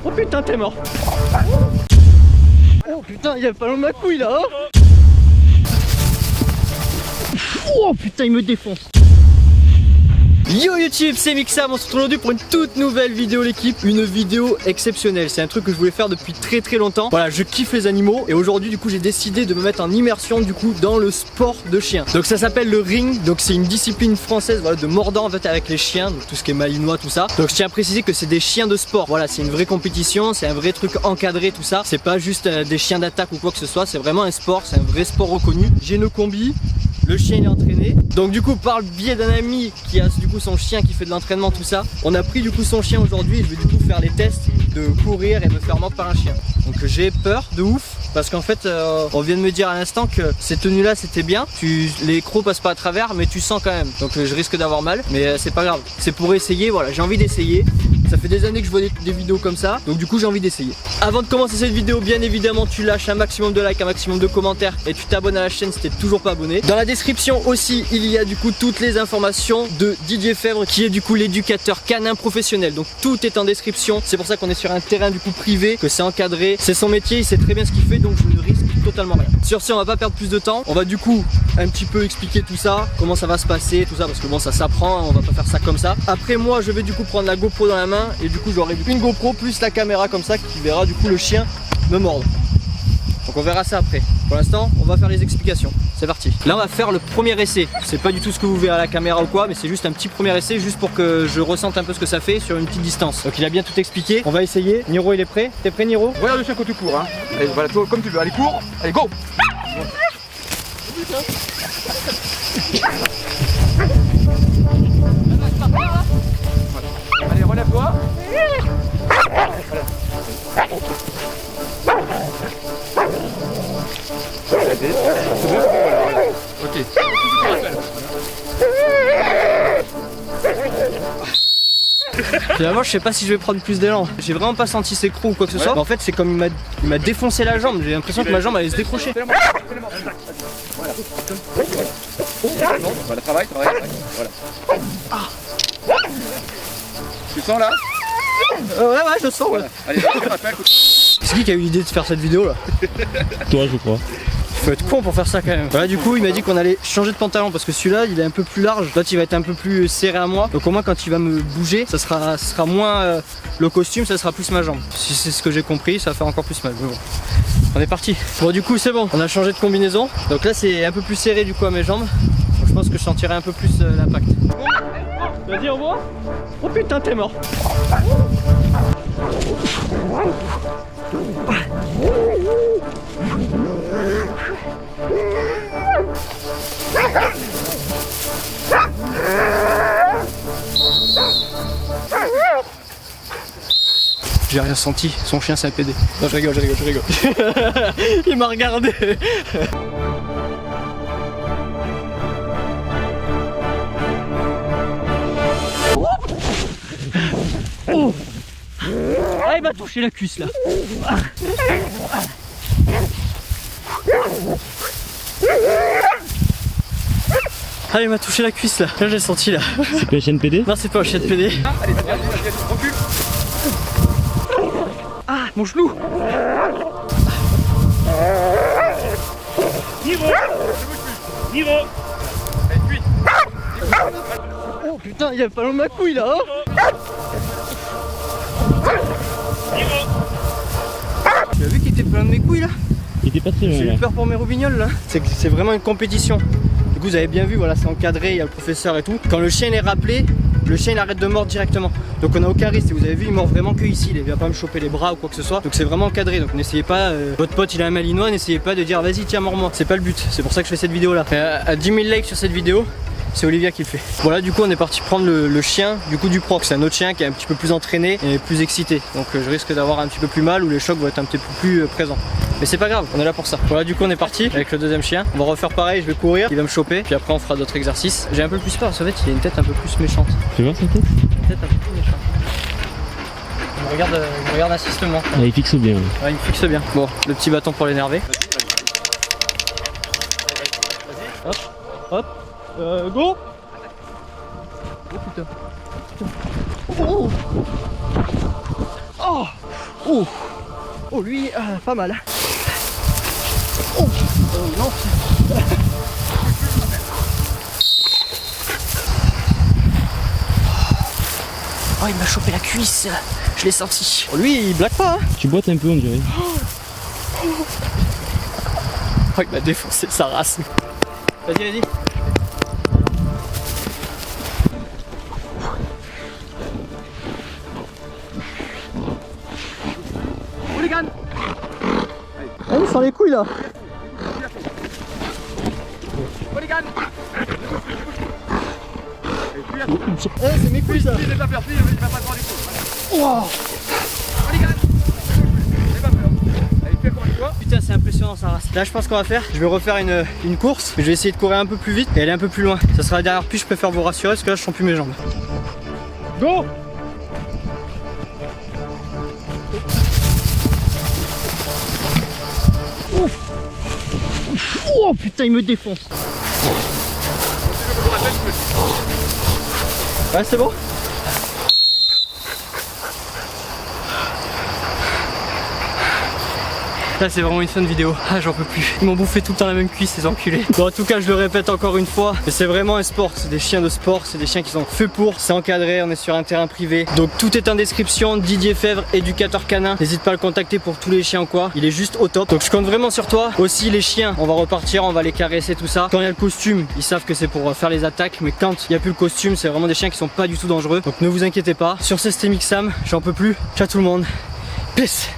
Oh putain, t'es mort. Oh putain, il y a pas loin de ma couille là, hein. Oh putain, il me défonce. Yo YouTube, c'est Mixam, on se retrouve aujourd'hui pour une toute nouvelle vidéo l'équipe. Une vidéo exceptionnelle, c'est un truc que je voulais faire depuis très longtemps. Voilà, je kiffe les animaux et aujourd'hui du coup j'ai décidé de me mettre en immersion du coup dans le sport de chien. Donc ça s'appelle le ring, donc c'est une discipline française voilà, de mordant en fait avec les chiens, donc tout ce qui est malinois tout ça. Donc je tiens à préciser que c'est des chiens de sport, voilà c'est une vraie compétition, c'est un vrai truc encadré tout ça. C'est pas juste des chiens d'attaque ou quoi que ce soit, c'est vraiment un sport, c'est un vrai sport reconnu. J'ai nos combis. Le chien il est entraîné, donc du coup par le biais d'un ami qui a du coup son chien qui fait de l'entraînement tout ça, on a pris du coup son chien aujourd'hui et je vais du coup faire les tests de courir et me faire mordre par un chien. Donc j'ai peur de ouf parce qu'en fait on vient de me dire à l'instant que ces tenues là c'était bien, les crocs passent pas à travers mais tu sens quand même, donc je risque d'avoir mal mais c'est pas grave, c'est pour essayer, voilà j'ai envie d'essayer. Ça fait des années que je vois des vidéos comme ça, donc du coup j'ai envie d'essayer. Avant de commencer cette vidéo, bien évidemment tu lâches un maximum de likes, un maximum de commentaires et tu t'abonnes à la chaîne si t'es toujours pas abonné. Dans la description aussi il y a du coup toutes les informations de Didier Fèvre qui est du coup l'éducateur canin professionnel. Donc tout est en description, c'est pour ça qu'on est sur un terrain du coup privé, que c'est encadré, c'est son métier, il sait très bien ce qu'il fait donc je ne risque totalement rien. Sur ce on va pas perdre plus de temps, on va du coup un petit peu expliquer tout ça, comment ça va se passer, tout ça parce que bon ça s'apprend, on va pas faire ça comme ça. Après moi je vais du coup prendre la GoPro dans la main et du coup j'aurai une GoPro plus la caméra comme ça qui verra du coup le chien me mordre. Donc on verra ça après. Pour l'instant on va faire les explications. C'est parti. Là on va faire le premier essai. C'est pas du tout ce que vous verrez à la caméra ou quoi, mais c'est juste un petit premier essai juste pour que je ressente un peu ce que ça fait sur une petite distance. Donc il a bien tout expliqué. On va essayer. Niro il est prêt? T'es prêt Niro? Regarde le chien quand tu cours hein. Allez, voilà, toi, comme tu veux. Allez cours. Allez go. Allez relève-toi. Ok. Finalement je sais pas si je vais prendre plus d'élan. J'ai vraiment pas senti ses crocs ou quoi que ce soit. Mais en fait c'est comme il m'a défoncé la jambe. J'ai l'impression que ma jambe allait se décrocher. Voilà, travaille. Voilà. Tu sens là? Ouais je sens ouais. Allez, rappelle. C'est qui a eu l'idée de faire cette vidéo là? Toi je crois. Faut être con pour faire ça quand même. Voilà du coup il m'a dit qu'on allait changer de pantalon parce que celui-là il est un peu plus large, l'autre il va être un peu plus serré à moi. Donc au moins quand il va me bouger ça sera moins le costume, ça sera plus ma jambe. Si c'est ce que j'ai compris ça va faire encore plus mal. Mais bon. On est parti. Bon du coup c'est bon, on a changé de combinaison. Donc là c'est un peu plus serré du coup à mes jambes. Donc, je pense que je sentirai un peu plus l'impact. Tu vas dire au revoir? Oh putain t'es mort. J'ai rien senti, son chien c'est un PD. Non je rigole. Il m'a regardé. Oh. Ah il m'a touché la cuisse là. Ah il m'a touché la cuisse là. Là j'ai senti là. C'est pas un chien de PD? Non c'est pas un chien de PD. Allez, recule. Ah mon genou. Niro. Allez, fuite. Oh putain il y a pas loin de ma couille là hein. Tu as vu qu'il était plein de mes couilles là? Il était pas très loin J'ai là. eu peur pour mes roubignoles là. C'est vraiment une compétition. Du coup vous avez bien vu, voilà c'est encadré, il y a le professeur et tout. Quand le chien est rappelé, le chien il arrête de mordre directement. Donc on a aucun risque, et vous avez vu il mord vraiment que ici, il vient pas me choper les bras ou quoi que ce soit. Donc c'est vraiment encadré, donc n'essayez pas, votre pote il a un malinois, n'essayez pas de dire vas-y tiens mord-moi. C'est pas le but, c'est pour ça que je fais cette vidéo là. À 10 000 likes sur cette vidéo, c'est Olivia qui le fait. Voilà du coup on est parti prendre le chien du coup du prof. C'est un autre chien qui est un petit peu plus entraîné et plus excité. Donc je risque d'avoir un petit peu plus mal ou les chocs vont être un petit peu plus présents. Mais c'est pas grave, on est là pour ça. Voilà du coup on est parti avec le deuxième chien. On va refaire pareil, je vais courir, il va me choper, puis après on fera d'autres exercices. J'ai un peu plus peur parce qu'en fait il a une tête un peu plus méchante. Tu vois sa tête? Une tête un peu plus méchante. Il me regarde insistement. Ah, il fixe bien. Ouais, il me fixe bien. Bon, le petit bâton pour l'énerver. Hop, hop, go. Oh putain. Oh. Oh. Oh, oh lui, pas mal. Oh, non. Oh, il m'a chopé la cuisse. Je l'ai senti. Oh, lui, il blague pas. Hein. Tu boites un peu, on dirait. Oh, il m'a défoncé sa race. Vas-y, vas-y. Hooligan. Ah, il sent les couilles là. Hooligan. C'est mes couilles ça. Il va faire, il va pas te rendre les coups. Wow. Hooligan. N'aie pas peur. Allez, fais encore une fois. Putain, c'est impressionnant sa race. Là, je pense qu'on va faire, je vais refaire une course. Je vais essayer de courir un peu plus vite et aller un peu plus loin. Ça sera la dernière piste, je préfère vous rassurer parce que là, je sens plus mes jambes. Go! Ouf. Oh putain, il me défonce. Ouais, c'est bon? Là c'est vraiment une fun vidéo, ah j'en peux plus. Ils m'ont bouffé tout le temps la même cuisse ces enculés. Bon en tout cas je le répète encore une fois, mais c'est vraiment un sport, c'est des chiens de sport, c'est des chiens qui sont faits pour, c'est encadré, on est sur un terrain privé. Donc tout est en description, Didier Fèvre, éducateur canin, n'hésite pas à le contacter pour tous les chiens ou quoi, il est juste au top. Donc je compte vraiment sur toi. Aussi les chiens, on va repartir, on va les caresser tout ça. Quand il y a le costume, ils savent que c'est pour faire les attaques, mais quand il n'y a plus le costume, c'est vraiment des chiens qui sont pas du tout dangereux. Donc ne vous inquiétez pas. Sur ce c'était Mixam, j'en peux plus. Ciao tout le monde. Peace.